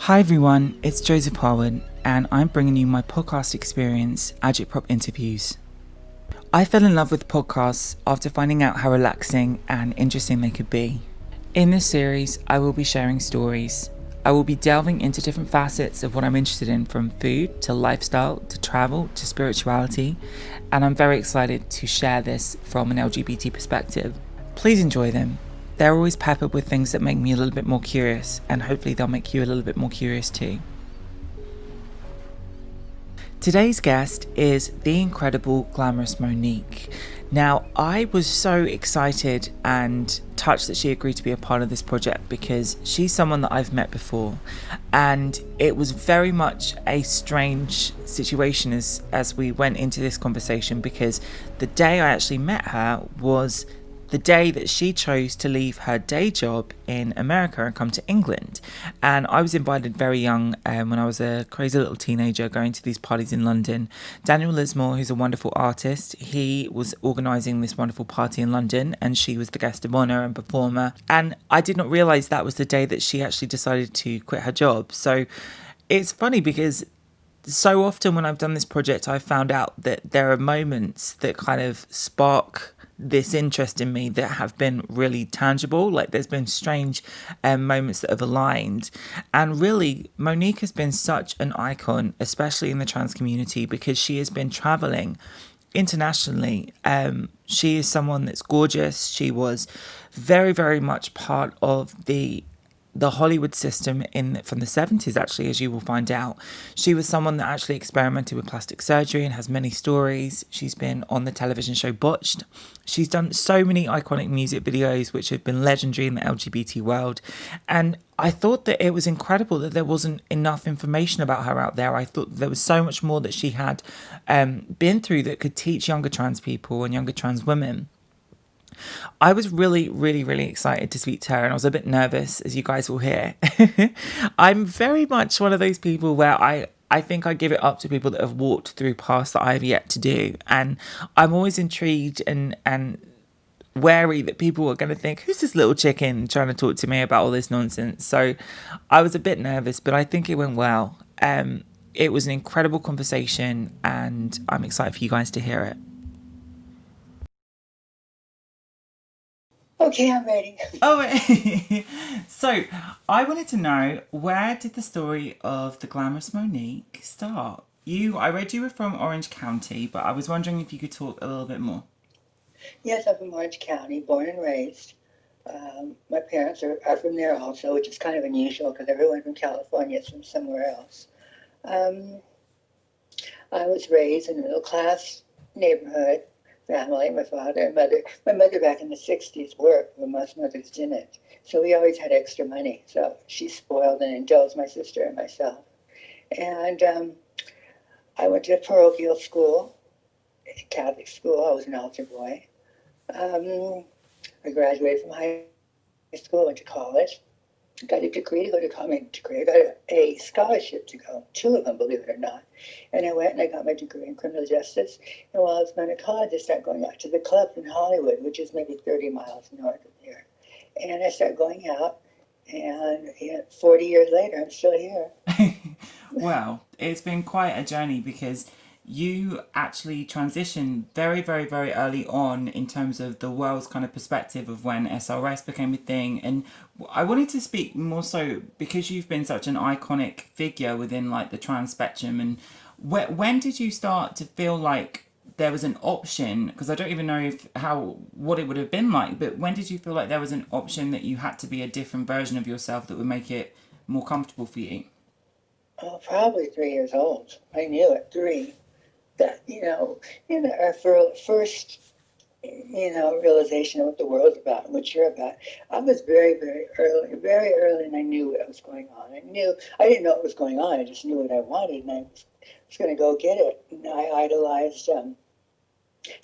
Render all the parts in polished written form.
Hi everyone, it's Joseph Harwood, and I'm bringing you my podcast experience, Agitprop Interviews. I fell in love with podcasts after finding out how relaxing and interesting they could be. In this series, I will be sharing stories. I will be delving into different facets of what I'm interested in, from food to lifestyle to travel to spirituality, and I'm very excited to share this from an LGBT perspective. Please enjoy them. They're always peppered with things that make me a little bit more curious, and hopefully they'll make you a little bit more curious too. Today's guest is the incredible Glamorous Monique. Now, I was so excited and touched that she agreed to be a part of this project because she's someone that I've met before, and it was very much a strange situation as we went into this conversation, because the day I actually met her was the day that she chose to leave her day job in America and come to England. And I was invited very young, when I was a crazy little teenager, going to these parties in London. Daniel Lismore, who's a wonderful artist, he was organising this wonderful party in London, and she was the guest of honour and performer. And I did not realise that was the day that she actually decided to quit her job. So it's funny because so often when I've done this project, I've found out that there are moments that kind of spark this interest in me that have been really tangible. Like, there's been strange moments that have aligned. And really, Monique has been such an icon, especially in the trans community, because she has been traveling internationally. She is someone that's gorgeous. She was very, very much part of the Hollywood system from the 70s, actually, as you will find out. She was someone that actually experimented with plastic surgery and has many stories. She's been on the television show Botched. She's done so many iconic music videos which have been legendary in the LGBT world. And I thought that it was incredible that there wasn't enough information about her out there. I thought there was so much more that she had been through that could teach younger trans people and younger trans women. I was really, really, really excited to speak to her, and I was a bit nervous, as you guys will hear. I'm very much one of those people where I think I give it up to people that have walked through paths that I have yet to do. And I'm always intrigued and wary that people are going to think, who's this little chicken trying to talk to me about all this nonsense? So I was a bit nervous, but I think it went well. It was an incredible conversation, and I'm excited for you guys to hear it. Okay, I'm ready. Oh, so I wanted to know, where did the story of the Glamorous Monique start? I read you were from Orange County, but I was wondering if you could talk a little bit more. Yes, I'm from Orange County, born and raised. My parents are from there also, which is kind of unusual because everyone from California is from somewhere else. Um, I was raised in a middle class neighborhood family. My father and mother, my mother back in the 60s worked when most mothers didn't. So we always had extra money. So she spoiled and indulged my sister and myself. And I went to parochial school, Catholic school. I was an altar boy. Um, I graduated from high school, went to college, got a degree to go to college. I got a scholarship to go, two of them, believe it or not. And I went and I got my degree in criminal justice. And while I was going to college, I started going out to the club in Hollywood, which is maybe 30 miles north of here. And I started going out, and 40 years later, I'm still here. Well, it's been quite a journey, because you actually transitioned very, very, very early on in terms of the world's kind of perspective of when SRS became a thing. And I wanted to speak more so because you've been such an iconic figure within like the trans spectrum. And when did you start to feel like there was an option? Because I don't even know what it would have been like, but when did you feel like there was an option that you had to be a different version of yourself that would make it more comfortable for you? Oh, probably 3 years old. I knew at three that, our first realization of what the world's about and what you're about. I was very early, and I knew what was going on. I didn't know what was going on. I just knew what I wanted, and I was going to go get it. And I idolized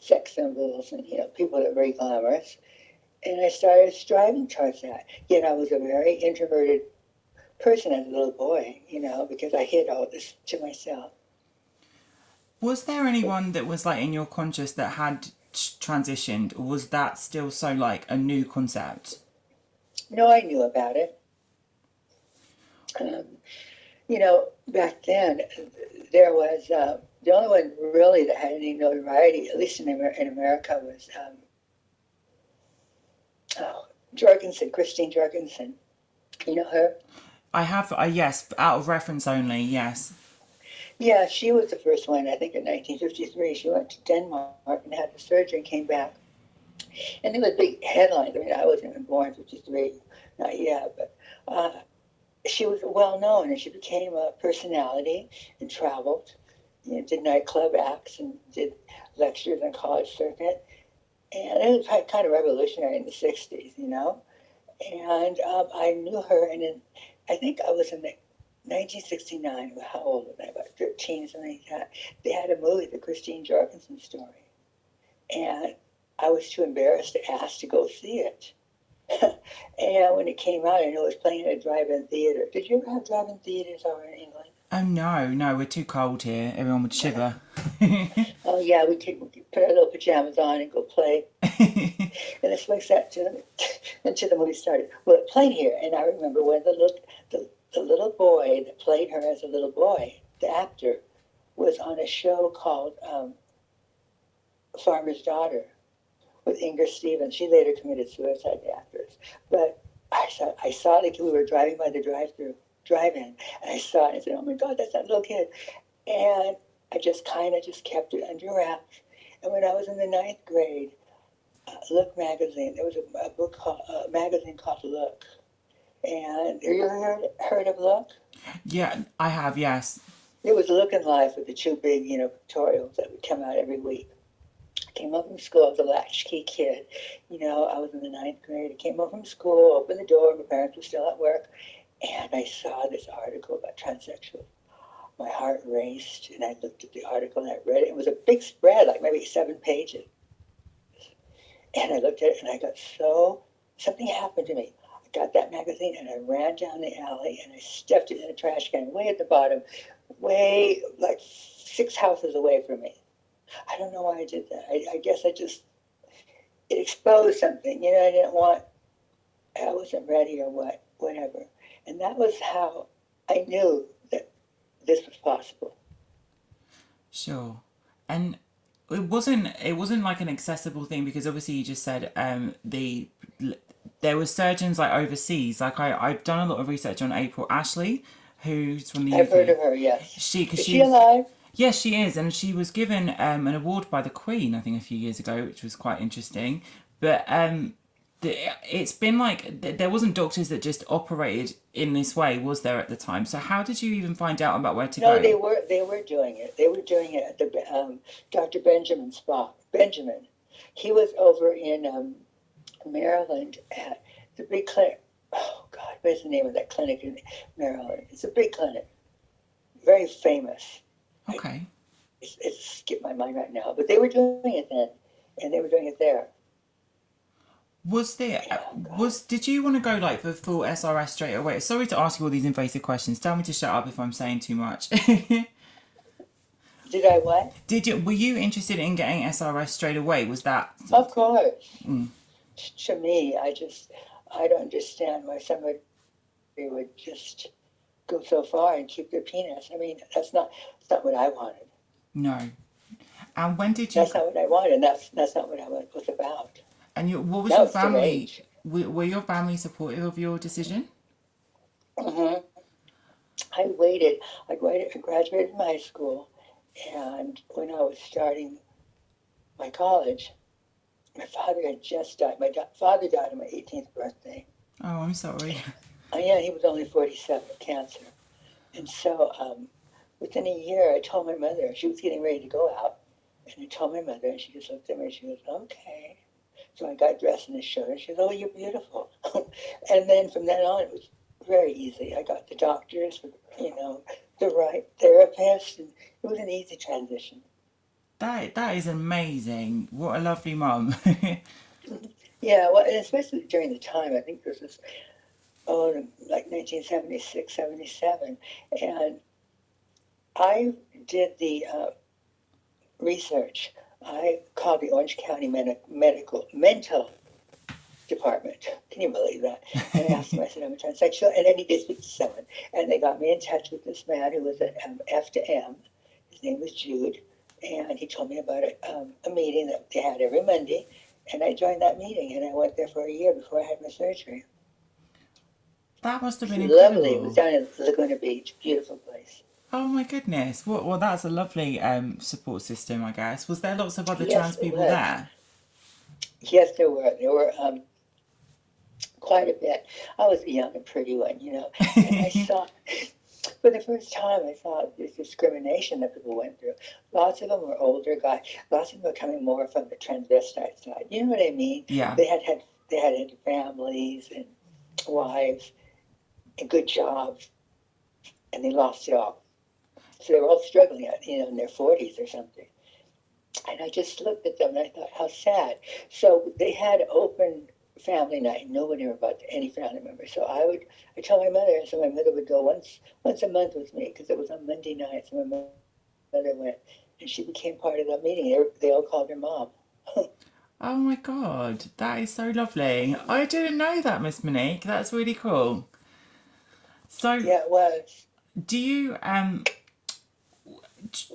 sex symbols and people that were very glamorous, and I started striving towards that. Yet I was a very introverted person as a little boy, because I hid all this to myself. Was there anyone that was like in your conscious that had transitioned, or was that still so like a new concept? No, I knew about it. Um, Back then, there was the only one really that had any notoriety, at least in America, was Jorgensen, Christine Jorgensen. You know her? I have, yes, out of reference only, yes. Yeah, she was the first one. I think in 1953, she went to Denmark and had the surgery and came back. And there was big headlines. I mean, I wasn't even born in 53, not yet, but she was well known, and she became a personality and traveled, did nightclub acts and did lectures on college circuit. And it was kind of revolutionary in the 60s. And I knew her, and I think I was in the 1969. How old was I? About 13, something like that. They had a movie, The Christine Jorgensen Story, and I was too embarrassed to ask to go see it. And when it came out, I know it was playing at a drive-in theater. Did you ever have drive-in theaters over in England? Oh, no, we're too cold here. Everyone would shiver. Oh yeah, we could put our little pajamas on and go play. And it's like that until the movie started. Well, it played here, and I remember when the little boy that played her as a little boy, the actor, was on a show called Farmer's Daughter with Inger Stevens. She later committed suicide, the actress. But I saw it, we were driving by the drive-in, and I saw it and I said, oh my God, that's that little kid. And I just kind of just kept it under wraps. And when I was in the ninth grade, Look magazine, there was a magazine called Look. And have you ever heard of Look? Yeah, I have, yes. It was Look and Life with the two big, pictorials that would come out every week. I came home from school, I was a latchkey kid. I was in the ninth grade. I came home from school, opened the door, my parents were still at work, and I saw this article about transsexuals. My heart raced, and I looked at the article and I read it. It was a big spread, like maybe 7 pages. And I looked at it and I got something happened to me. I got that magazine and I ran down the alley and I stuffed it in a trash can way at the bottom, way like 6 houses away from me. I don't know why I did that. I guess it exposed something. I wasn't ready or whatever. And that was how I knew that this was possible. Sure. And it wasn't like an accessible thing, because obviously you just said there were surgeons like overseas. Like I've done a lot of research on April Ashley, who's from the I've UK. heard of her, yes. Because Is she alive? Yes, she is, and she was given an award by the Queen, I think, a few years ago, which was quite interesting. But it's been like there wasn't doctors that just operated in this way, was there, at the time? So how did you even find out about where to No, go? they were doing it. They were doing it at the Dr. Benjamin spot. Benjamin, he was over in Maryland at the big clinic. Oh God, what is the name of that clinic in Maryland? It's a big clinic, very famous. Okay. It's skipped my mind right now, but they were doing it then, and they were doing it there. Did you want to go like the full SRS straight away? Sorry to ask you all these invasive questions. Tell me to shut up if I'm saying too much. Did I what? Were you interested in getting SRS straight away? Was that? Of course. To me, I don't understand why somebody would just go so far and keep their penis. I mean, that's not what I wanted. No. And when did you? That's not what I wanted. That's not what I was about. And what was That your was family? Were your family supportive of your decision? Mm-hmm. I waited. I graduated from high school, and when I was starting my college, my father had just died. My father died on my 18th birthday. Oh, I'm sorry. Yeah, he was only 47 of cancer. And so within a year, I told my mother, she was getting ready to go out, and I told my mother, and she just looked at me and she goes, okay. So I got dressed in a shirt, and she goes, oh, you're beautiful. And then from then on, it was very easy. I got the doctors, the right therapist, and it was an easy transition. That is amazing. What a lovely mum. Yeah, well, and especially during the time, I think this was, like 1976, 77. And I did the research. I called the Orange County Mental department. Can you believe that? And I asked him, I said, I'm a transsexual, and I need to speak to someone. And they got me in touch with this man who was an F to M. His name was Jude, and he told me about a meeting that they had every Monday, and I joined that meeting, and I went there for a year before I had my surgery. That must have It's been lovely. It was incredible. down in Laguna Beach. Beautiful place. Oh my goodness. Well, that's a lovely support system, I guess. Was there lots of other Yes, trans it people was. there? Yes, there were. There were quite a bit. I was a young and pretty one, and I saw, for the first time, I saw this discrimination that people went through. Lots of them were older guys. Lots of them were coming more from the transvestite side. You know what I mean? Yeah. They had families and wives and good jobs, and they lost it all. So they were all struggling, in their 40s or something. And I just looked at them and I thought, how sad. So they had open family night. Nobody knew about any family members. So I told my mother, and so my mother would go once a month with me because it was on Monday nights. So my mother went, and she became part of that meeting. They all called her mom. Oh my god, that is so lovely. I didn't know that, Miss Monique. That's really cool. So, Yeah, it was. do you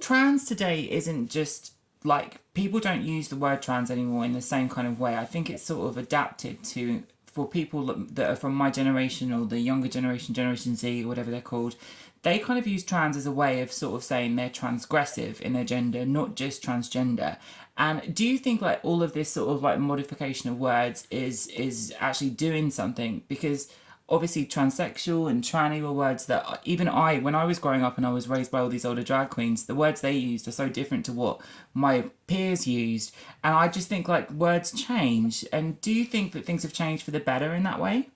trans today isn't just like people don't use the word trans anymore in the same kind of way. I think it's sort of adapted to for people that are from my generation or the younger generation, Generation Z, or whatever they're called. They kind of use trans as a way of sort of saying they're transgressive in their gender, not just transgender. And do you think like all of this sort of like modification of words is actually doing something? Because obviously transsexual and tranny were words that even when I was growing up and I was raised by all these older drag queens, the words they used are so different to what my peers used. And I just think like words change. And do you think that things have changed for the better in that way?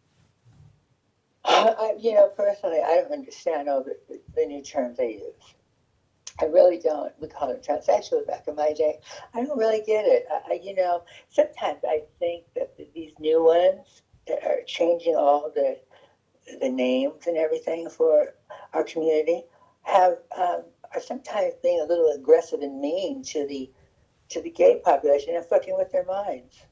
Personally, I don't understand all the new terms they use. I really don't. We call it transsexual back in my day. I don't really get it. Sometimes I think that these new ones that are changing all the names and everything for our community are sometimes being a little aggressive and mean to the gay population and fucking with their minds.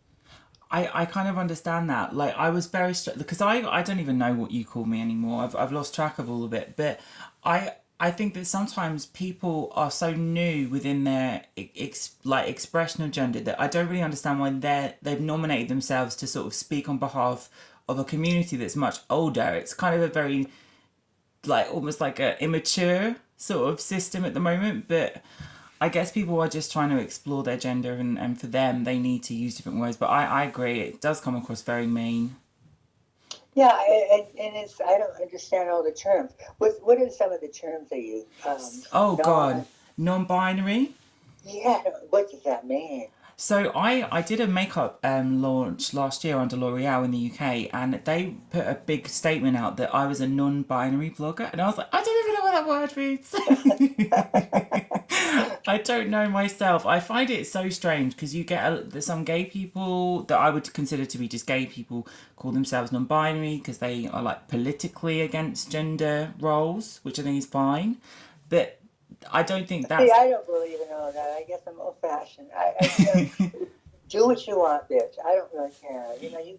I kind of understand that. Like, I was very because I don't even know what you call me anymore. I've lost track of all of it. But I think that sometimes people are so new within their expression of gender that I don't really understand why they've nominated themselves to sort of speak on behalf of a community that's much older. It's kind of a very like almost like a immature sort of system at the moment. But I guess people are just trying to explore their gender, and for them, they need to use different words. But I agree, it does come across very mean. Yeah, and I don't understand all the terms. What are some of the terms they use? Oh, God. Non. Non binary. Yeah, what does that mean? So I did a makeup launch last year under L'Oreal in the UK, and they put a big statement out that I was a non-binary blogger, and I was like, I don't even know what that word means. I don't know myself. I find it so strange because you get some gay people that I would consider to be just gay people call themselves non-binary because they are like politically against gender roles, which I think is fine, but I don't think See, that's I don't believe in all that. I guess I'm old-fashioned. Do what you want, bitch. I don't really care. You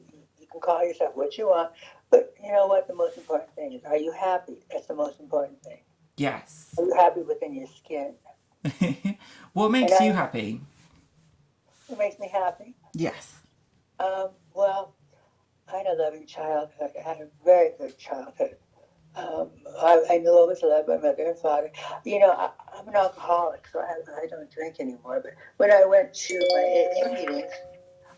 can call yourself what you want, but you know what? The most important thing is, are you happy? That's the most important thing. yes. Are you happy within your skin? What And makes you happy? it makes me happy. Yes. Well, I had a loving childhood. I had a very good childhood. I knew I was loved by my mother and father. I'm an alcoholic, so I don't drink anymore. But when I went to my AA meetings,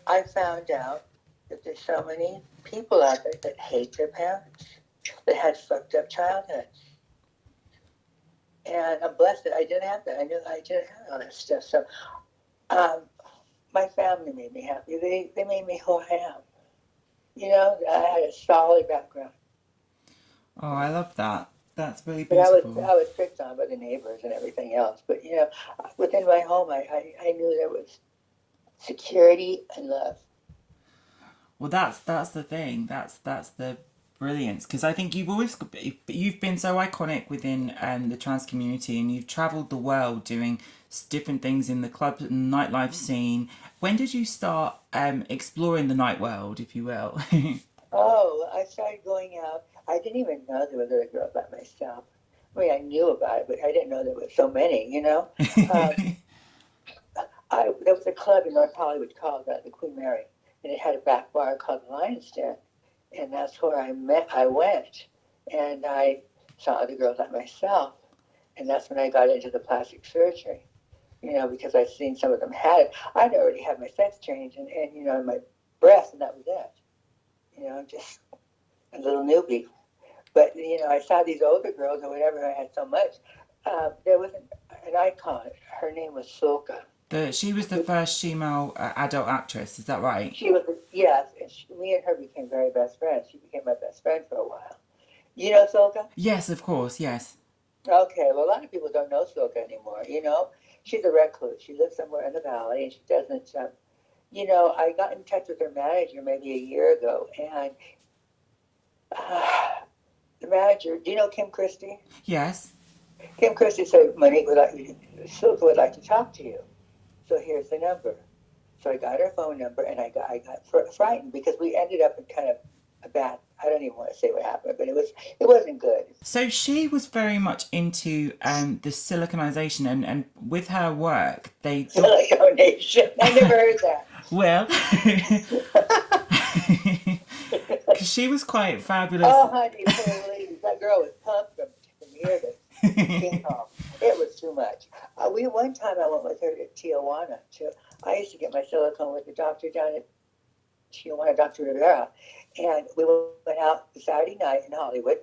I found out that there's so many people out there that hate their parents, that had fucked up childhoods. And I'm blessed that I didn't have that. I knew I didn't have all that stuff. So um, my family made me happy. They made me who I am. I had a solid background. Oh, I love that. That's really But I was beautiful. I was picked on by the neighbors and everything else. But within my home, I knew there was security and love. Well, that's the thing. That's the Brilliant, because I think you've been so iconic within the trans community, and you've travelled the world doing different things in the club and nightlife scene. When did you start exploring the night world, if you will? Oh, I started going out. I didn't even know there were little girls like myself. I mean, I knew about it, but I didn't know there were so many, you know? Um, there was a club in North Hollywood called the Queen Mary, and it had a back bar called the Lion's Den. And that's where I went, and I saw other girls like myself. And that's when I got into the plastic surgery, you know, because I'd seen some of them had it. I'd already had my sex change and you know, my breast, and that was it. You know, just a little newbie. But, you know, I saw these older girls or whatever, I had so much. There was an icon. Her name was Sulka. She was the first female adult actress, is that right? She was, yes, and me and her became very best friends. She became my best friend for a while. You know Sulka? Yes, of course, yes. Okay, well, a lot of people don't know Sulka anymore, you know? She's a recluse. She lives somewhere in the valley, and she doesn't, you know, I got in touch with her manager maybe a year ago, and the manager, do you know Kim Christie? Yes. Kim Christie said, Monique Sulka would like to talk to you. So here's the number. So I got her phone number, and I got frightened because we ended up in kind of a bad. I don't even want to say what happened, but it wasn't good. So she was very much into the siliconization, and with her work, Siliconation. I never heard that. Well, because she was quite fabulous. Oh, honey, please. That girl was pumped from here to King Kong. It was too much. One time I went with her to Tijuana. I used to get my silicone with the doctor down at Tijuana, Dr. Rivera. And we went out Saturday night in Hollywood,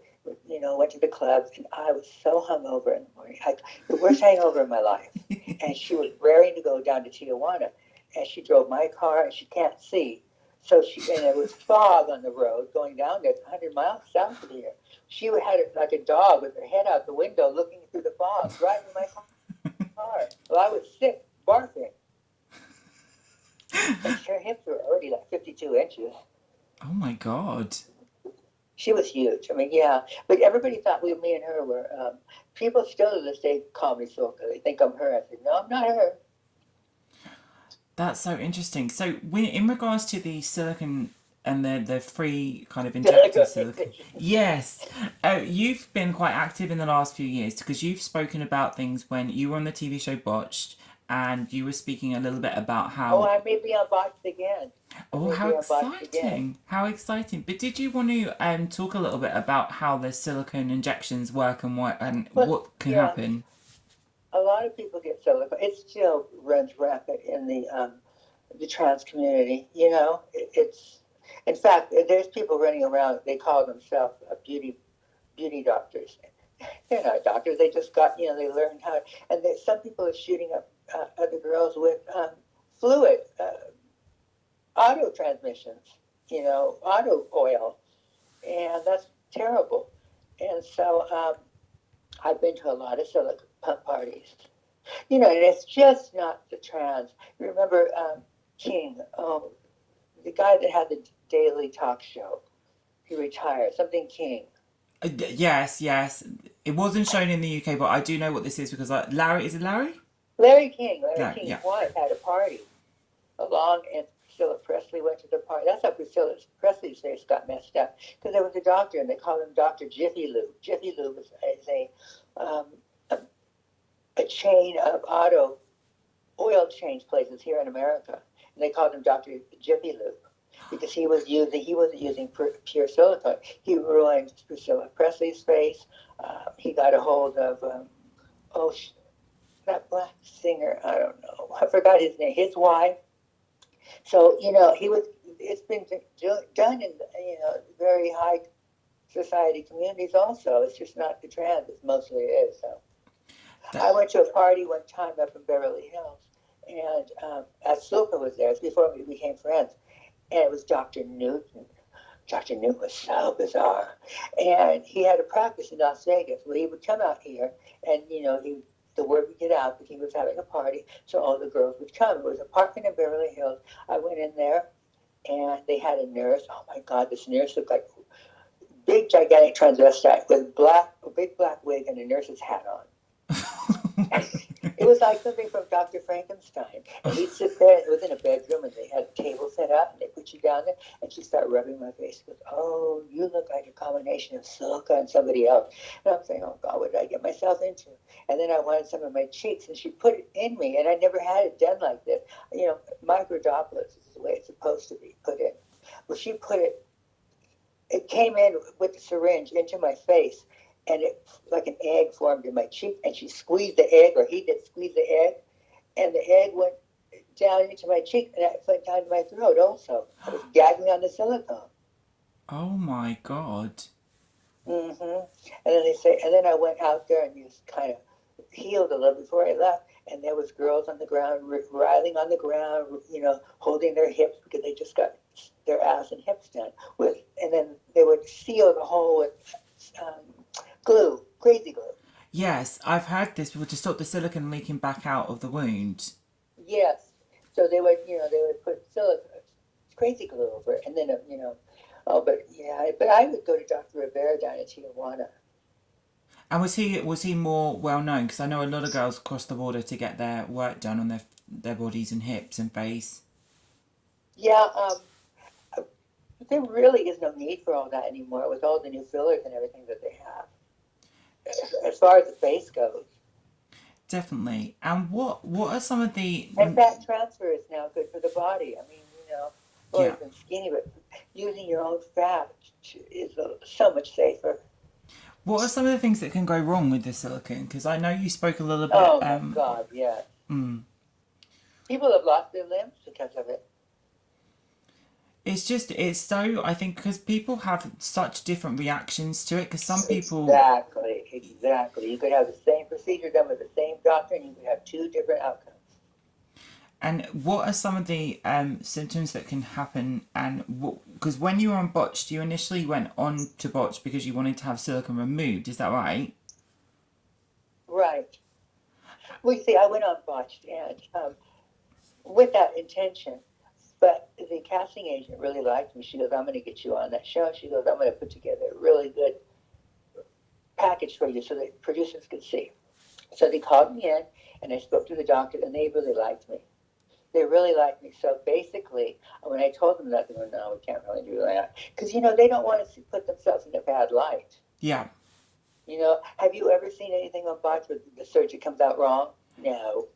you know, went to the clubs, and I was so hungover in the morning. The worst hangover of my life. And she was raring to go down to Tijuana. And she drove my car, and she can't see. And it was fog on the road going down there, 100 miles south of here. She had it like a dog with her head out the window looking through the fog, driving my car. Well, I was sick, barfing. And her hips were already like 52 inches. Oh my God. She was huge. I mean, yeah. But everybody thought me and her were, people still to this day call me Sulka. They think I'm her. I said, no, I'm not her. That's so interesting. So in regards to the silicone and the free kind of injector silicone, yes, you've been quite active in the last few years because you've spoken about things when you were on the TV show Botched, and you were speaking a little bit about how... Oh, I may be on Botched again. Oh, how exciting. How exciting. But did you want to talk a little bit about how the silicone injections work and what can happen? A lot of people get silicone. It still runs rampant in the trans community. You know, in fact, there's people running around. They call themselves beauty doctors. They're not doctors. They just got, you know, they learned how. And some people are shooting up other girls with fluid, auto transmissions. You know, auto oil, and that's terrible. And so I've been to a lot of silicone pump parties. You know, and it's just not the trans. You remember King, the guy that had the daily talk show. He retired, something King. Yes. It wasn't shown in the UK, but I do know what this is because Larry, is it Larry? Larry King. Larry King's yeah. wife had a party along, and Priscilla Presley went to the party. That's how Priscilla Presley's face got messed up, because there was a doctor, and they called him Dr. Jiffy Lube. Jiffy Lube is a chain of auto oil change places here in America, and they called him Dr. Jiffy Lube because he wasn't using pure silicone. He ruined Priscilla Presley's face. He got a hold of that black singer. I don't know. I forgot his name. His wife. So you know, it's been done in, you know, very high society communities. Also, it's just not the trans. It mostly is. So. I went to a party one time up in Beverly Hills, and Sulka was there. It was before we became friends, and it was Dr. Newton. Dr. Newton was so bizarre, and he had a practice in Las Vegas. Well, he would come out here, and you know, the word would get out that he was having a party, so all the girls would come. It was a apartment in Beverly Hills. I went in there, and they had a nurse. Oh my God, this nurse looked like big, gigantic transvestite with a big black wig and a nurse's hat on. It was like something from Dr. Frankenstein. And he'd sit there, it was in a bedroom, and they had a table set up, and they put you down there, and she'd start rubbing my face. She goes, oh, you look like a combination of Silicone and somebody else. And I'm saying, oh, God, what did I get myself into? And then I wanted some of my cheeks, and she put it in me, and I never had it done like this. Microdroplets is the way it's supposed to be put in. Well, she put it came in with the syringe into my face, and it like an egg formed in my cheek, and she squeezed the egg, or he did squeeze the egg, and the egg went down into my cheek, and it went down to my throat also. I was gagging on the silicone. Oh my God. And then I went out there and just kind of healed a little before I left, and there was girls on the ground, writhing on the ground, holding their hips because they just got their ass and hips done and then they would seal the hole with glue, crazy glue. Yes, I've heard this to stop the silicone leaking back out of the wound. Yes. So they would put crazy glue over it, and then but I would go to Dr. Rivera down in Tijuana. And was he more well known? Because I know a lot of girls cross the border to get their work done on their bodies and hips and face. Yeah. There really is no need for all that anymore with all the new fillers and everything that they have. As far as the face goes. Definitely. And what are some of the... And fat transfer is now good for the body. I mean, always been skinny, but using your own fat is so much safer. What are some of the things that can go wrong with the silicone? Because I know you spoke a little bit... Oh, my God, yes. People have lost their limbs because of it. It's so, I think, because people have such different reactions to it, because some people... Exactly. You could have the same procedure done with the same doctor, and you could have two different outcomes. And what are some of the symptoms that can happen? And because when you were on botched, you initially went on to botched because you wanted to have silicone removed. Is that right? Right. Well, you see, I went on botched, and with that intention. But the casting agent really liked me. She goes, I'm going to get you on that show. She goes, I'm going to put together a really good package for you so that producers could see. So they called me in, and I spoke to the doctor, and they really liked me. They really liked me. So basically, when I told them that, they were, no, we can't really do that. Because, they don't want to put themselves in a bad light. Yeah. Have you ever seen anything on botch where the surgery comes out wrong? No.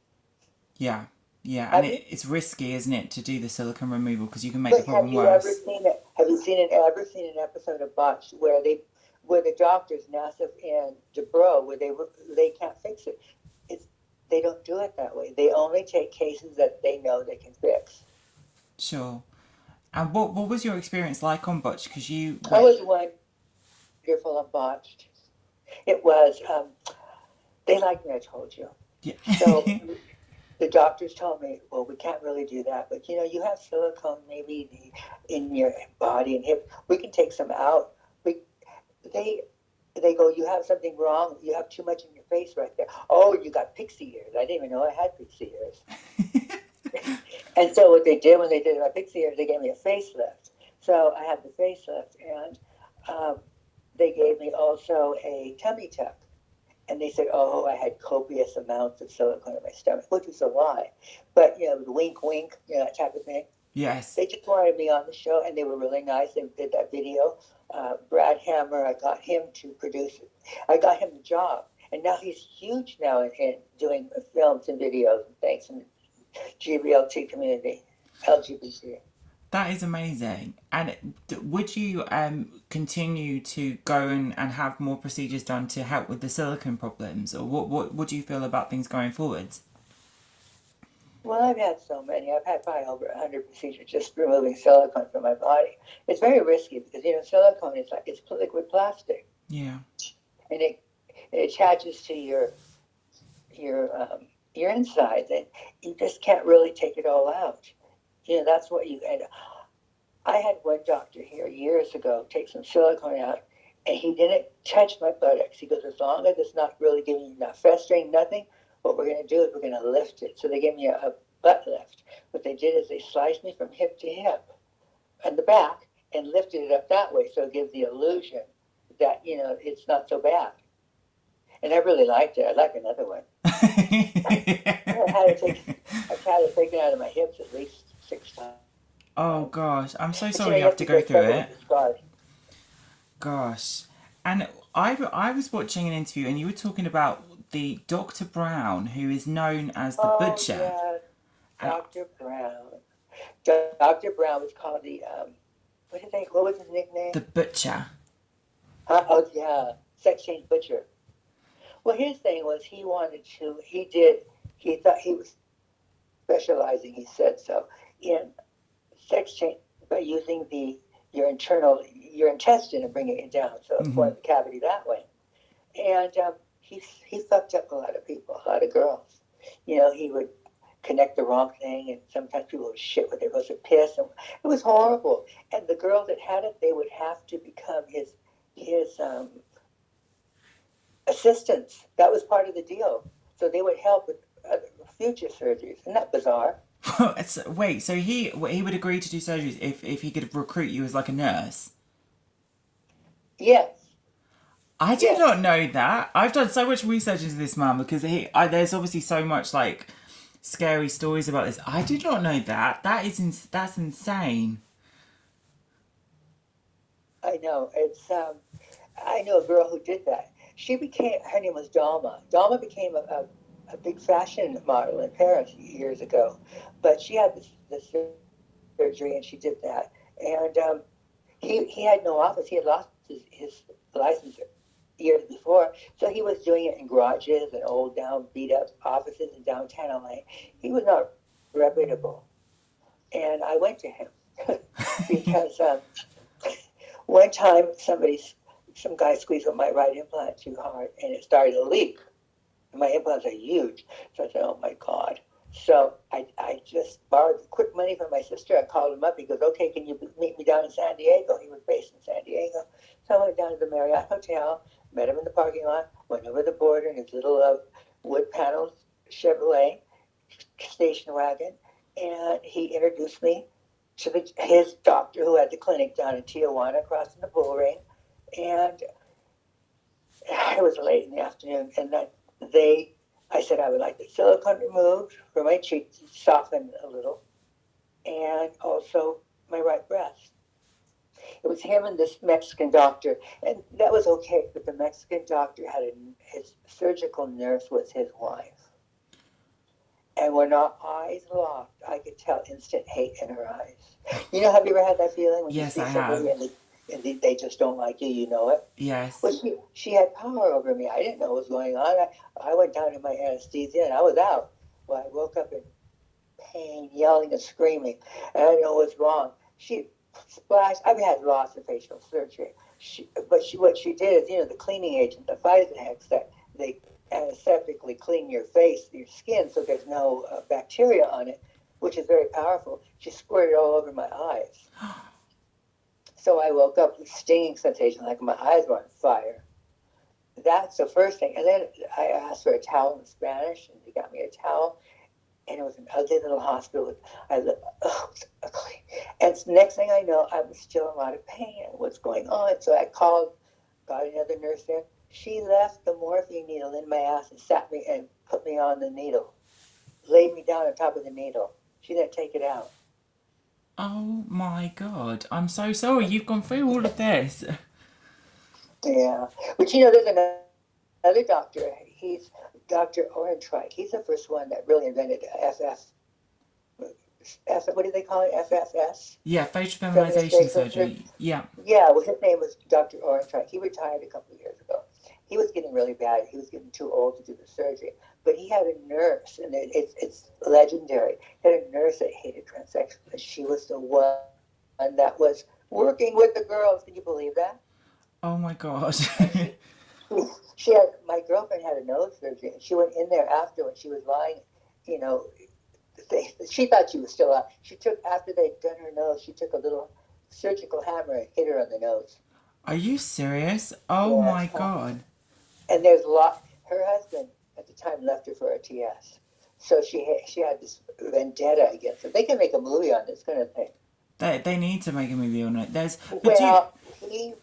Yeah. Yeah, and it's risky, isn't it, to do the silicone removal because you can make the problem worse. Have you ever seen an episode of Botched where the doctors, Nassif and Dubrow, where they can't fix it? They don't do it that way. They only take cases that they know they can fix. Sure. And what was your experience like on Botched? Because I was wonderful on Botched. It was. They liked me. I told you. Yeah. So. The doctors told me, well, we can't really do that, but you have silicone maybe in your body and hip. We can take some out. They go, you have something wrong. You have too much in your face right there. Oh, you got pixie ears. I didn't even know I had pixie ears. And so what they did when they did my pixie ears, they gave me a facelift. So I had the facelift, and they gave me also a tummy tuck. And they said, oh, I had copious amounts of silicone in my stomach, which was a lie. But, wink, wink, that type of thing. Yes. They just wanted me on the show, and they were really nice. They did that video. Brad Hammer, I got him to produce it. I got him the job. And now he's huge now in doing films and videos and things in the GBLT community, LGBT. That is amazing. And would you continue to go and have more procedures done to help with the silicone problems? Or what do you feel about things going forwards? Well, I've had so many. I've had probably over 100 procedures just removing silicone from my body. It's very risky because, silicone is it's liquid plastic. Yeah. And it attaches to your insides, and you just can't really take it all out. That's what and I had one doctor here years ago take some silicone out, and he didn't touch my buttocks. He goes, as long as it's not really giving you not festering, nothing, what we're going to do is we're going to lift it. So they gave me a butt lift. What they did is they sliced me from hip to hip and the back and lifted it up that way, so it gives the illusion that, it's not so bad. And I really liked it. I'd like another one. I had it taken, I've had it taken out of my hips at least 6 times. Oh gosh, I'm so But sorry you you have have to to go get through covered with it. the scars. Gosh. And I was watching an interview and you were talking about the Dr. Brown, who is known as the Oh, Butcher. yeah, And Dr. Brown. Dr. Brown was called what was his nickname? the Butcher. Oh, yeah, Sex Change Butcher. Well, his thing was he thought he was specializing, he said so, in sex change by using your intestine and bringing it down, so it Hmm. formed the cavity that way. And he fucked up a lot of people, a lot of girls. He would connect the wrong thing, and sometimes people would shit what they were supposed to piss, and it was horrible. And the girls that had it, they would have to become his assistants. That was part of the deal. So they would help with future surgeries. Isn't that bizarre? Wait, so he would agree to do surgeries if he could recruit you as like a nurse? Yes, I did yes. not know that. I've done so much research into this man because there's obviously so much like scary stories about this. I did not know that. That's insane. I know. I know a girl who did that. Her name was Dalma. Dalma became a big fashion model in Paris years ago, but she had this surgery and she did that. And he had no office. He had lost his license years before, so he was doing it in garages and old down beat up offices in downtown LA. He was not reputable, and I went to him because one time some guy squeezed on my right implant too hard and it started to leak. And my implants are huge. So I said, oh my God. So I just borrowed quick money from my sister. I called him up. He goes, okay, can you meet me down in San Diego? He was based in San Diego. So I went down to the Marriott Hotel, met him in the parking lot, went over the border in his little wood paneled Chevrolet station wagon, and he introduced me to his doctor who had the clinic down in Tijuana across from the bull ring. And it was late in the afternoon, and I said I would like the silicone removed for my cheeks, softened a little, and also my right breast. It was him and this Mexican doctor, and that was okay. But the Mexican doctor his surgical nurse was his wife, and when our eyes locked, I could tell instant hate in her eyes. Have you ever had that feeling when you Yes, see I have. somebody and they just don't like you? You know it. Yes. Well, she had power over me. I didn't know what was going on. I went down to my anesthesia and I was out. Well, I woke up in pain, yelling and screaming, and I didn't know what was wrong. She splashed. I've had lots of facial surgery. What she did is, the cleaning agent, the Physahex, that they antiseptically clean your face, your skin, so there's no bacteria on it, which is very powerful. She squirted all over my eyes. So I woke up with stinging sensation, like my eyes were on fire. That's the first thing. And then I asked for a towel in Spanish, and they got me a towel. And it was an ugly little hospital. It was ugly. And next thing I know, I was still in a lot of pain. What's going on? So I called, got another nurse there. She left the morphine needle in my ass and sat me and put me on the needle, laid me down on top of the needle. She didn't take it out. Oh my God. I'm so sorry you've gone through all of this. Yeah. But there's another doctor. He's Dr. Orentrike. He's the first one that really invented what do they call it? FFS? Yeah, facial Feminist feminization facial surgery. surgery. Yeah. Yeah, well, his name was Dr. Orentrike. He retired a couple of years ago. He was getting really bad. He was getting too old to do the surgery. But he had a nurse, and it's legendary. He had a nurse that hated transsexuals, and she was the one that was working with the girls. Can you believe that? Oh my God. And she had my girlfriend had a nose surgery, and she went in there after when she was lying, you know, she thought she was still out. She took after they'd done her nose, she took a little surgical hammer and hit her on the nose. Are you serious? Oh Yeah, my God. and there's a lot. Her husband at the time left her for a TS, so she had this vendetta against him. They can make a movie on this kind of thing. They need to make a movie on it. There's but do you, Well, he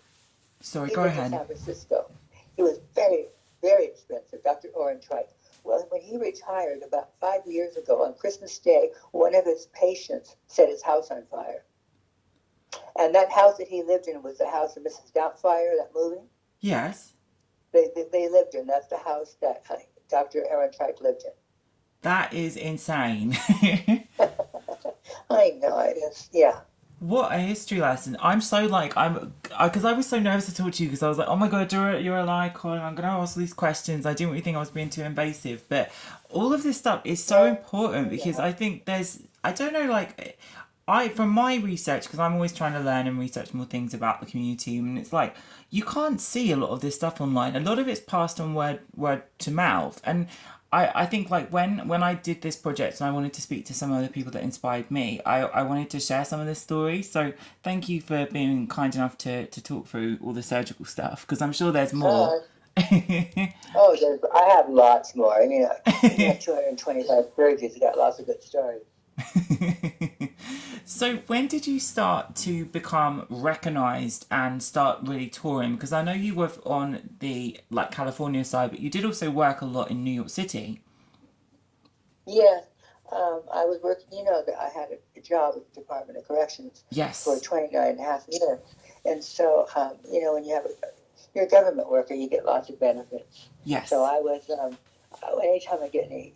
Sorry, He go lived in ahead. San Francisco. He was very, very expensive, Dr. Orentrite. Well, when he retired about 5 years ago on Christmas Day, one of his patients set his house on fire. And that house that he lived in was the house of Mrs. Doubtfire, that movie. Yes. They lived in. That's the house that Dr. Ehrenreich lived in. That is insane. I know it is. Yeah. What a history lesson. I'm so like, because I was so nervous to talk to you because I was like, oh my God, you're a icon. I'm going to ask all these questions. I didn't really think I was being too invasive. But all of this stuff is so important because I think I don't know, like, from my research, because I'm always trying to learn and research more things about the community, and it's like, you can't see a lot of this stuff online. A lot of it's passed on word to mouth. And I think like when I did this project and I wanted to speak to some other people that inspired me, I wanted to share some of this story. So thank you for being kind enough to talk through all the surgical stuff because I'm sure there's more. I have lots more. I mean, you have 225 surgeries. You got lots of good stories. So when did you start to become recognized and start really touring? Because I know you were on the like California side, but you did also work a lot in New York City. Yes. I was working, that I had a job at the Department of Corrections for Yes. 29 and a half years. And so, when you're a government worker, you get lots of benefits. So Yes. I was, anytime I get any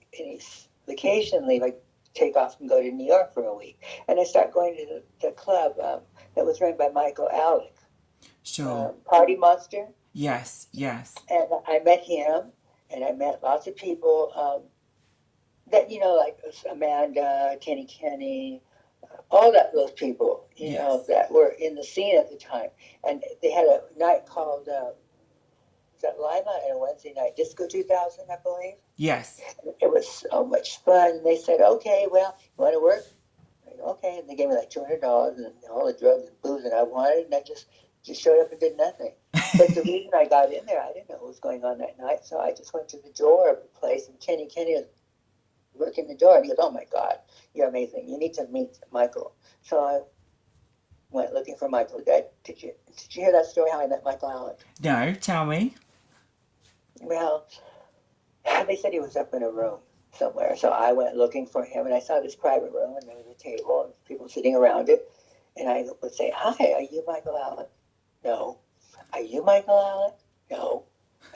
vacation leave, I take off and go to New York for a week. And I start going to the club that was run by Michael Alec, Sure. Party Monster. Yes. Yes. And I met him, and I met lots of people that, like Amanda, Kenny, all those people, Yes. that were in the scene at the time. And they had a night called, was that Lima, and a Wednesday night, Disco 2000, I believe. Yes. It was so much fun. And they said, okay, well, you want to work? I go, okay. And they gave me like $200 and all the drugs and booze that I wanted. And I just showed up and did nothing. But the reason I got in there, I didn't know what was going on that night. So I just went to the door of the place, and Kenny was working the door. And he goes, oh my God, you're amazing. You need to meet Michael. So I went looking for Michael. Did you hear that story, how I met Michael Alec? No, tell me. Well, they said he was up in a room somewhere. So I went looking for him, and I saw this private room, and there was a table and people sitting around it. And I would say, hi, are you Michael Alec? No. Are you Michael Alec? No.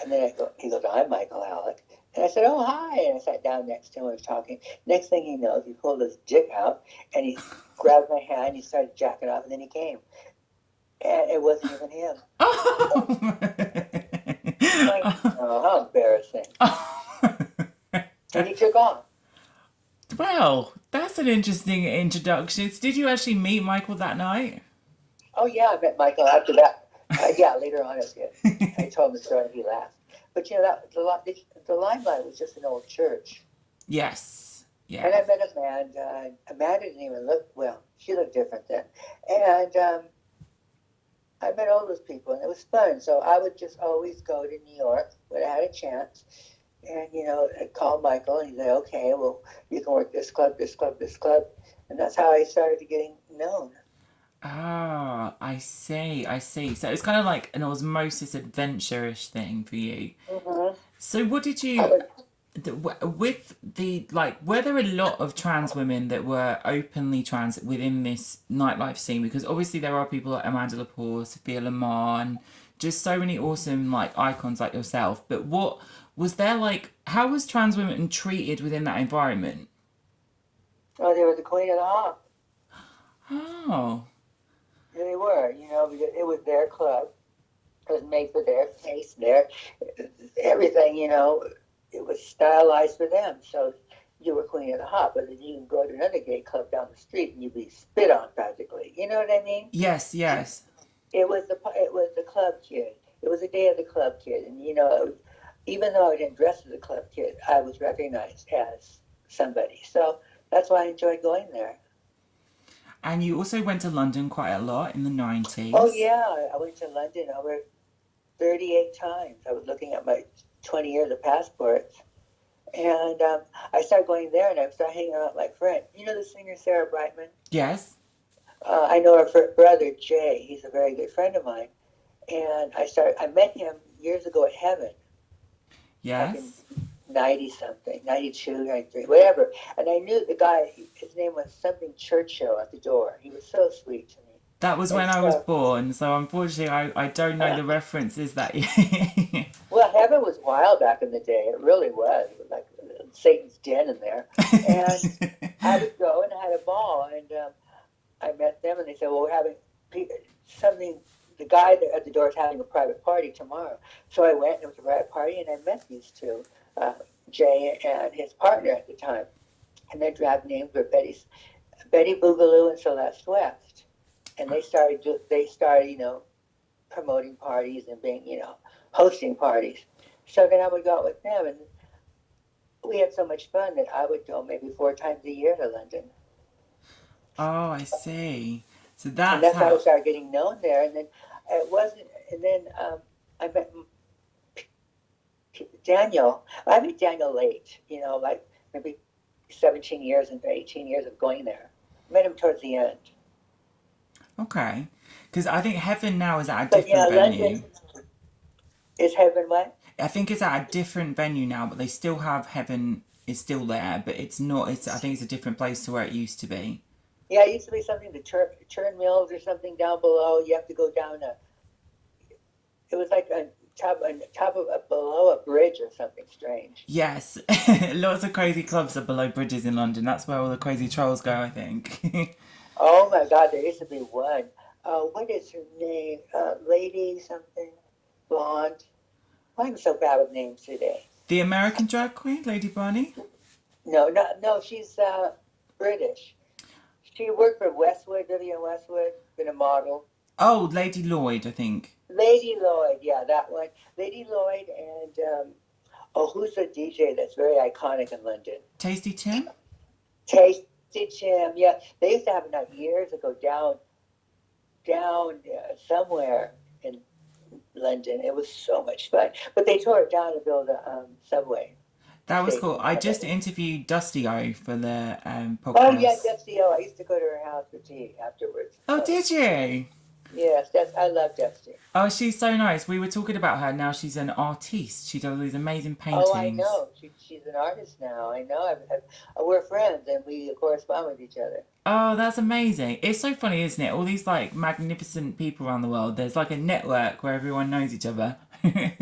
And then he goes, I'm Michael Alec. And I said, oh, hi. And I sat down next to him and was talking. Next thing he knows, he pulled his dick out, and he grabbed my hand, he started jacking off, and then he came. And it wasn't even him. Oh. Oh, how embarrassing. And he took off. Well, that's an interesting introduction. Did you actually meet Michael that night? Oh, yeah, I met Michael after that. Yeah, later on I did. I told him the story and he laughed. But, the Limelight was just an old church. Yes. Yeah. And I met Amanda. Amanda didn't even look, well, she looked different then. And I met all those people, and it was fun. So I would just always go to New York when I had a chance. And, I'd call Michael, and he'd say, okay, well, you can work this club. And that's how I started getting known. Ah, I see. So it's kind of like an osmosis adventure-ish thing for you. Mm-hmm. So what did you, with the, like, were there a lot of trans women that were openly trans within this nightlife scene? Because obviously there are people like Amanda Lepore, Sophia Lamar, and just so many awesome, like, icons like yourself. But what was there, like, how was trans women treated within that environment? Oh, they were the queen of the hop. Oh. They were, because it was their club. It was made for their taste, everything, it was stylized for them. So you were queen of the hop, but then you can go to another gay club down the street and you'd be spit on practically. You know what I mean? Yes. It was the club kid. It was a day of the club kid, and even though I didn't dress as a club kid, I was recognized as somebody. So that's why I enjoyed going there. And you also went to London quite a lot in the 90s. Oh, yeah. I went to London over 38 times. I was looking at my 20 years of passports. And I started going there, and I started hanging out with my friend. You know the singer Sarah Brightman? Yes. I know her brother, Jay. He's a very good friend of mine. And I met him years ago at Heaven, like in Yes. 90 something, 92, 93, whatever. And I knew the guy, his name was something Churchill at the door. He was so sweet to me. That was And when I was so, born, so unfortunately I don't know the references that well, Heaven was wild back in the day. It really was. It was like Satan's den in there. And I would go and I had a ball. And I met them and they said, well, we're having something. The guy at the door is having a private party tomorrow. So I went and it was a private party and I met these two, Jay and his partner at the time. And their drag names were Betty Boogaloo and Celeste West. And they started, promoting parties and being, hosting parties. So then I would go out with them and we had so much fun that I would go maybe 4 times a year to London. Oh, I see. So And that's that's how I how. started getting known there. And then it wasn't, and then I met Daniel. I met Daniel late, like maybe 17 years and 18 years of going there. Met him towards the end. Okay. Because I think Heaven now is at a But different venue. London is Heaven what? I think it's at a different venue now, but they still have Heaven is still there, but it's not. It's I think it's a different place to where it used to be. Yeah, it used to be something, the Churn Mills or something down below. You have to go down it was like on top of below a bridge or something strange. Yes, lots of crazy clubs are below bridges in London. That's where all the crazy trolls go, I think. Oh my God, there used to be one. What is her name? Lady something, blonde. I'm so bad with names today. The American drag queen, Lady Bunny. No, she's British. She worked for Vivian Westwood, been a model. Oh, Lady Lloyd, I think. Lady Lloyd, yeah, that one. Lady Lloyd and, who's the DJ that's very iconic in London? Tasty Tim. Tasty Jim, yeah. They used to have a night years ago down somewhere in London. It was so much fun. But they tore it down to build a subway That was cool. station. I just interviewed Dusty O for the Oh, yeah, podcast. Dusty O. I used to go to her house for tea afterwards. Oh, did you? Yes, I love Dusty. Oh, she's so nice. We were talking about her. Now she's an artiste. She does these amazing Oh, I paintings. know. She's an artist now. I know. We're friends and we correspond with each other. Oh, that's amazing. It's so funny, isn't it? All these like magnificent people around the world. There's like a network where everyone knows each other. Yeah,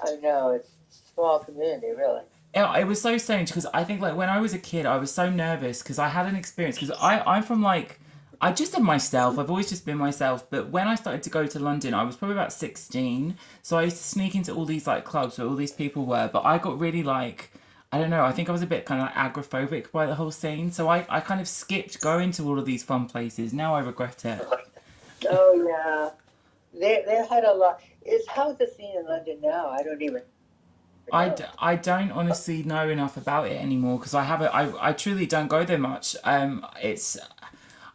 I know. It's a small community, really. It was so strange because I think like when I was a kid, I was so nervous because I had an experience because I'm from like I just am myself. I've always just been myself. But when I started to go to London, I was probably about 16. So I used to sneak into all these like clubs where all these people were. But I got really like I don't know. I think I was a bit kind of like agoraphobic by the whole scene. So I kind of skipped going to all of these fun places. Now I regret it. Oh, yeah. They had a lot. How's the scene in London now? I don't even know. I don't honestly know enough about it anymore because I truly don't go there much. It's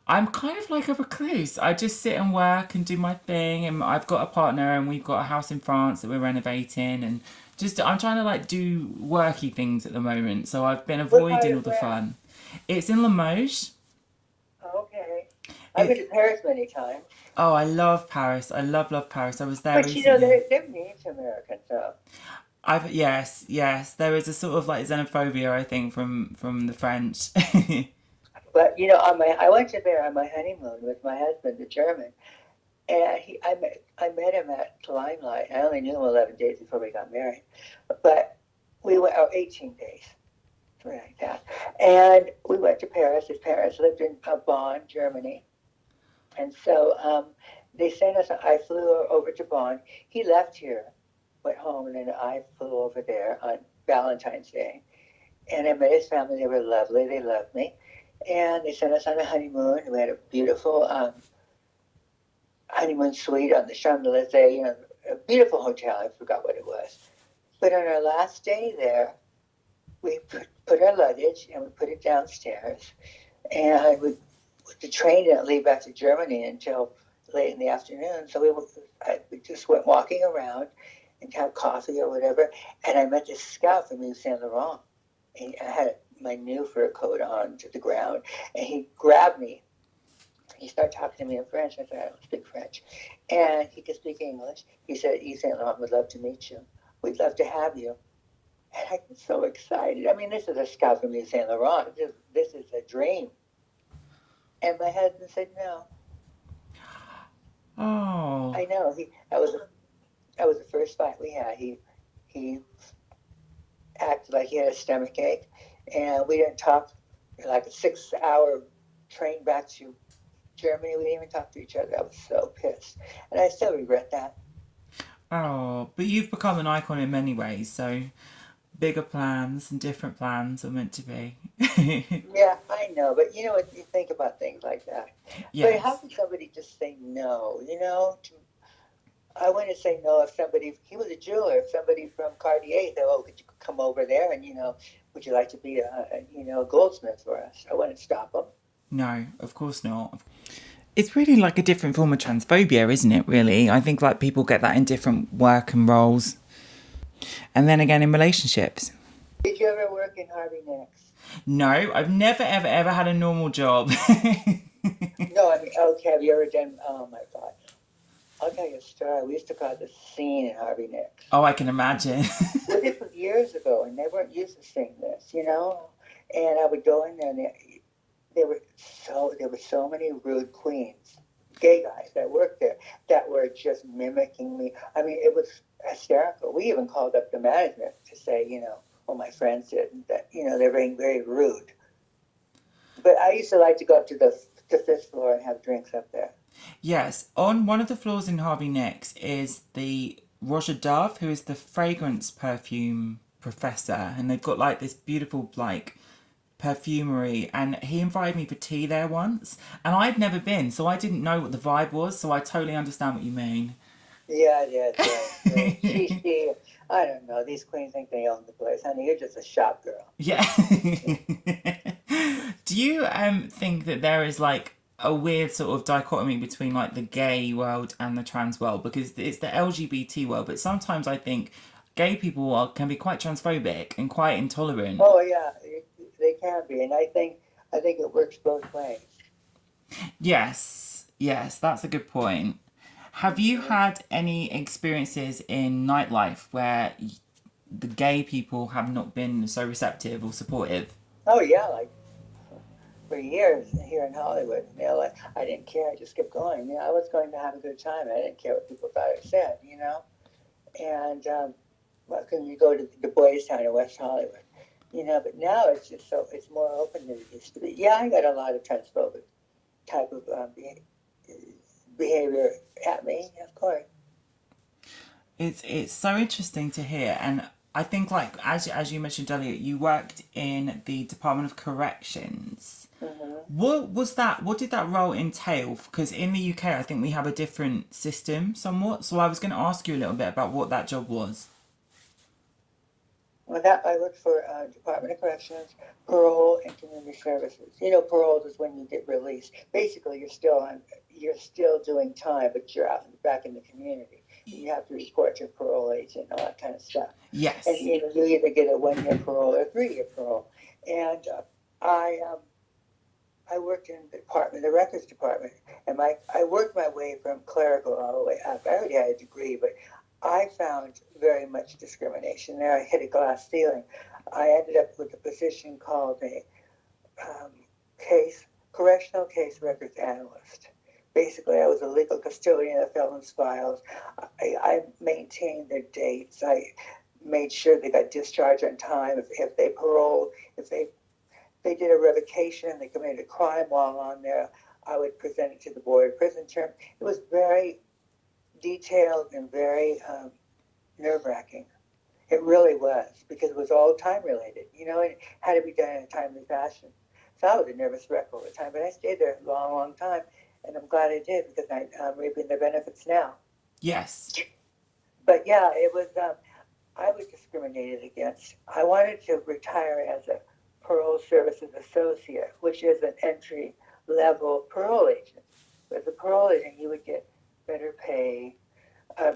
I'm kind of like a recluse. I just sit and work and do my thing, and I've got a partner, and we've got a house in France that we're renovating, and just I'm trying to like do worky things at the moment. So I've been What part avoiding all of the France? fun. It's in Limoges. Okay. I've been It to Paris many times. oh, I love Paris. I love Paris. I was there But recently. they're mean to Americans, so. I've yes. There is a sort of like xenophobia, I think, from the French. But I went to there on my honeymoon with my husband, the German, and I met him at Limelight. I only knew him 11 days before we got married, but we went 18 days, something like that. And we went to Paris. His parents lived in Bonn, Germany, and so they sent us. I flew over to Bonn. He left here, went home, and then I flew over there on Valentine's Day. And I met his family. They were lovely. They loved me. And they sent us on a honeymoon. We had a beautiful honeymoon suite on the Champs-Élysées, a beautiful hotel. I forgot what it was. But on our last day there, we put our luggage and we put it downstairs. And the train didn't leave back to Germany until late in the afternoon. So we just went walking around and had coffee or whatever. And I met this scout from Yves Saint Laurent. And I had my new fur coat on to the ground. And he grabbed me. He started talking to me in French. I said, I don't speak French. And he could speak English. He said, Yves Saint Laurent would love to meet you. We'd love to have you. And I was so excited. I mean, this is a scout from Yves Saint Laurent. This is a dream. And my husband said no. Oh. I know. That was the first fight we had. He acted like he had a stomach ache, and we didn't talk. Like a 6-hour train back to Germany, we didn't even talk to each other. I was so pissed, and I still regret that. Oh, but you've become an icon in many ways, so bigger plans and different plans are meant to be. Yeah, I know, but you know what? You think about things like that. But how Yes. can somebody just say no? I wouldn't say no if somebody, he was a jeweler, if somebody from Cartier said, oh, could you come over there and, would you like to be a goldsmith for us? I wouldn't stop them. No, of course not. It's really like a different form of transphobia, isn't it, really? I think like people get that in different work and roles. And then again in relationships. Did you ever work in Harvey Nicks? No, I've never, ever, ever had a normal job. No, I mean, okay, have you ever done, oh my God. I'll tell you a story. We used to call it the scene in Harvey Nicks. Oh, I can imagine. Well, this was years ago, and they weren't used to seeing this, And I would go in there, and there were so many rude queens, gay guys that worked there that were just mimicking me. I mean, it was hysterical. We even called up the management to say, well, my friends did, that they're being very rude. But I used to like to go up to the fifth floor and have drinks up there. Yes, on one of the floors in Harvey Nicks is the Roger Dove, who is the fragrance perfume professor, and they've got like this beautiful like perfumery, and he invited me for tea there once, and I'd never been, so I didn't know what the vibe was, so I totally understand what you mean. Yeah, she, I don't know. These queens think they own the place. Honey, you're just a shop girl. Yeah. Do you think that there is like a weird sort of dichotomy between like the gay world and the trans world, because it's the LGBT world, but sometimes I think gay people can be quite transphobic and quite intolerant. Oh yeah, they can be, and I think it works both ways. Yes, that's a good point. Have you Mm-hmm. had any experiences in nightlife where the gay people have not been so receptive or supportive? Oh yeah, like for years here in Hollywood, I didn't care. I just kept going. I was going to have a good time. I didn't care what people thought I said. And well, can you go to the Boys Town in West Hollywood? But now it's more open than it used to be. Yeah, I got a lot of transphobic type of behavior at me, of course. It's so interesting to hear, and I think like as you mentioned earlier, you worked in the Department of Corrections. Mm-hmm. What was that? What did that role entail? Because in the UK, I think we have a different system somewhat. So I was going to ask you a little bit about what that job was. Well, that I worked for Department of Corrections, Parole, and Community Services. Parole is when you get released. Basically, you're still doing time, but you're out back in the community. You have to report to a parole agent, all that kind of stuff. And Yes. you either get a 1-year parole or a 3-year parole. And I worked in the records department, and I worked my way from clerical all the way up. I already had a degree, but I found very much discrimination there. I hit a glass ceiling. I ended up with a position called a um, correctional case records analyst. Basically, I was a legal custodian of felons' files. I maintained their dates. I made sure they got discharged on time. If they paroled, if they did a revocation, they committed a crime while on there, I would present it to the board of prison term. It was very detailed and very nerve-wracking. It really was, because it was all time-related, and it had to be done in a timely fashion. So I was a nervous wreck all the time, but I stayed there a long, long time, and I'm glad I did, because I'm reaping the benefits now. Yes. But yeah, it was, I was discriminated against. I wanted to retire as a parole services associate, which is an entry-level parole agent. As a parole agent, you would get better pay,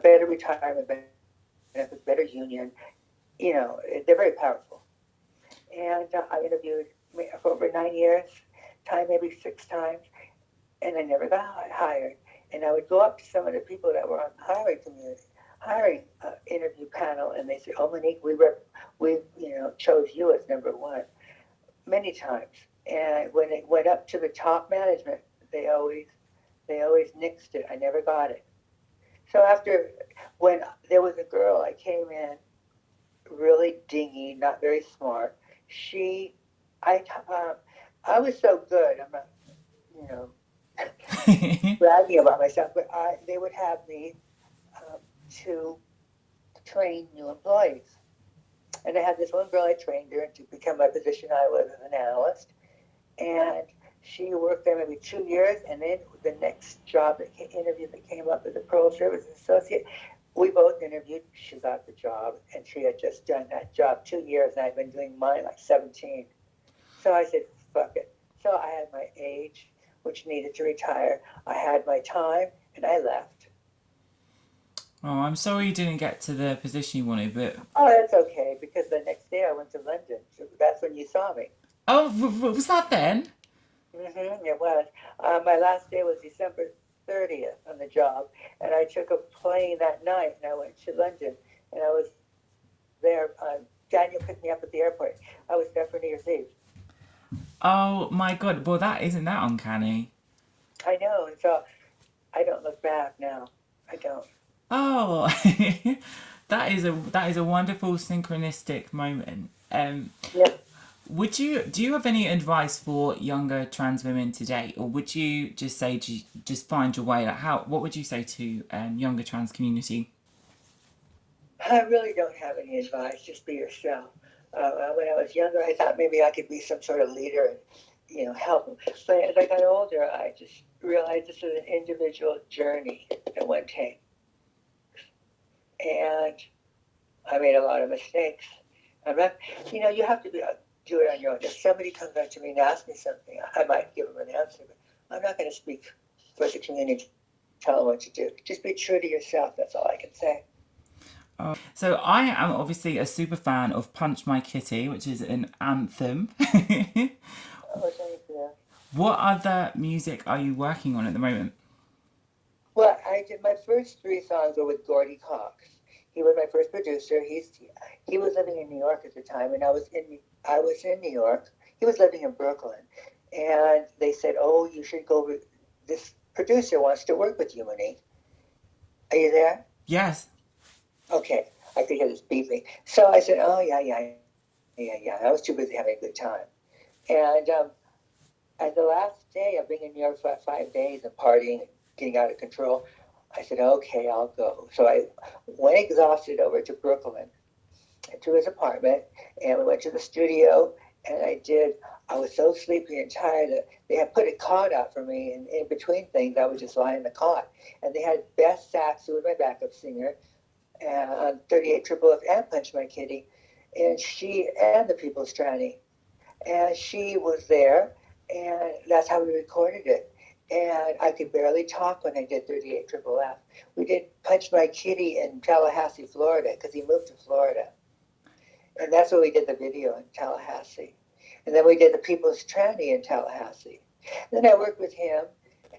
better retirement benefits, better union. They're very powerful. And I interviewed for over 9 years, time maybe 6 times. and I never got hired. And I would go up to some of the people that were on the hiring interview panel, and they said, "Oh, Monique, we chose you as number one many times." And when it went up to the top management, they always nixed it. I never got it. So when there was a girl, I came in really dingy, not very smart. She, I, uh, I was so good. I'm not, you know, bragging about myself, but they would have me um, to train new employees. And I had this one girl, I trained her to become my position I was as an analyst. And she worked there maybe 2 years, and then the next interview that came up as a pro service associate, we both interviewed. She got the job, and she had just done that job 2 years, and I'd been doing mine like 17. So I said, fuck it. So I had my age, which needed to retire. I had my time, and I left. Oh, I'm sorry you didn't get to the position you wanted, but... Oh, that's okay, because the next day I went to London. So that's when you saw me. Oh, was that then? It was. My last day was December 30th on the job, and I took a plane that night, and I went to London, and I was there. Daniel picked me up at the airport. I was there for New Year's Eve. Oh my god, well isn't that uncanny? I know, and so I don't look back now. I don't. Oh, that is a wonderful synchronistic moment. Yeah. Do you have any advice for younger trans women today, or would you just say just find your way? Like what would you say to younger trans community? I really don't have any advice. Just be yourself. When I was younger, I thought maybe I could be some sort of leader and, help. But as I got older, I just realized this is an individual journey that one takes. And I made a lot of mistakes. I'm not, you have to do it on your own. If somebody comes up to me and asks me something, I might give them an answer, but I'm not going to speak for the community, tell them what to do. Just be true to yourself. That's all I can say. So I am obviously a super fan of Punch My Kitty, which is an anthem. Oh, thank you. What other music are you working on at the moment? Well, I did my first 3 songs were with Gordy Cox. He was my first producer. He was living in New York at the time, and I was in New York. He was living in Brooklyn, and they said, "Oh, you should go. This producer wants to work with you, Monique. Are you there?" Yes. Okay, I could hear this beeping. So I said, "Oh yeah." I was too busy having a good time, and at the last day of being in New York for 5 days and partying and getting out of control, I said, "Okay, I'll go." So I went exhausted over to Brooklyn, to his apartment, and we went to the studio, and I was so sleepy and tired that they had put a cot out for me, and in between things, I would just lie in the cot. And they had Beth Sachs, who was my backup singer, on 38 Triple F, and Punch My Kitty, and the People's Tranny. And she was there, and that's how we recorded it. And I could barely talk when I did 38 Triple F. We did Punch My Kitty in Tallahassee, Florida, because he moved to Florida. And that's where we did the video in Tallahassee. And then we did the People's Tranny in Tallahassee. Then I worked with him,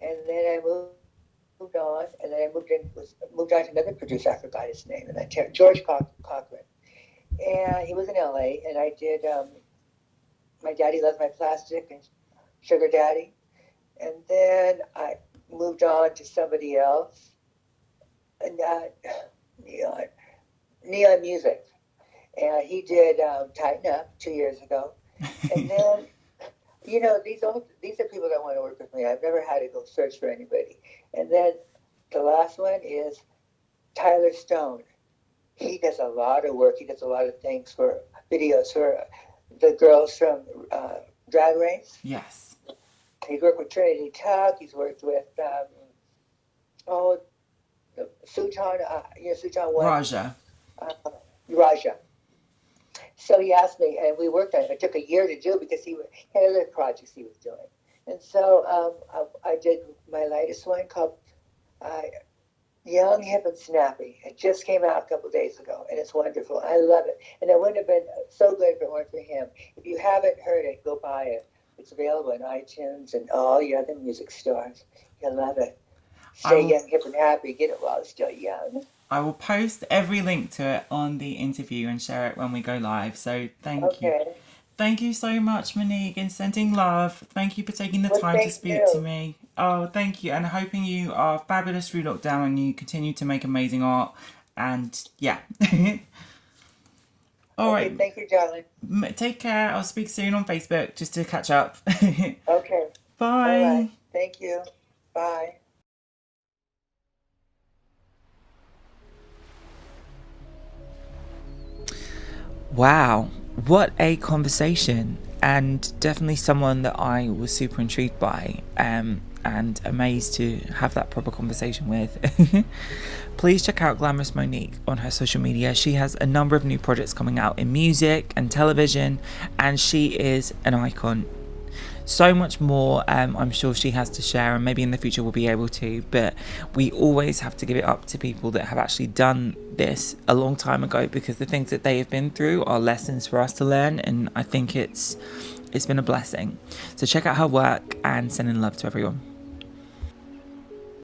and then I moved on, and then I moved on to another producer. I forgot his name, and then George Cochran. And he was in LA, and I did My Daddy Loves My Plastic and Sugar Daddy. And then I moved on to somebody else, and Neon Music. And he did Tighten Up 2 years ago. And then, these are people that want to work with me. I've never had to go search for anybody. And then the last one is Tyler Stone. He does a lot of work. He does a lot of things for videos for the girls from Drag Race. Yes. He's worked with Trinity Tuck. He's worked with Sutan, Sutan one. Raja. Raja. So he asked me, and we worked on it. It took a year to do it because he had other projects he was doing. And so I did my latest one called Young, Hip, and Snappy. It just came out a couple of days ago, and it's wonderful. I love it. And it wouldn't have been so good if it weren't for him. If you haven't heard it, go buy it. It's available on iTunes and all your other music stores. You'll love it. I Stay will young, hip, and happy. Get it while it's still young. I will post every link to it on the interview and share it when we go live. So thank you. Okay. Thank you so much, Monique, and sending love. Thank you for taking the Well, time to thank speak to you. me. Oh, thank you. And hoping you are fabulous through lockdown and you continue to make amazing art. And yeah. All Okay, right. thank you, darling. Take care. I'll speak soon on Facebook just to catch up. Okay. All right. Bye. Thank you. Bye. Wow, what a conversation, and definitely someone that I was super intrigued by, and amazed to have that proper conversation with. Please check out Glamorous Monique on her social media. She has a number of new projects coming out in music and television, and she is an icon. So much more I'm sure she has to share, and maybe in the future we'll be able to, but we always have to give it up to people that have actually done this a long time ago, because the things that they have been through are lessons for us to learn, and I think it's been a blessing. So check out her work and sending love to everyone.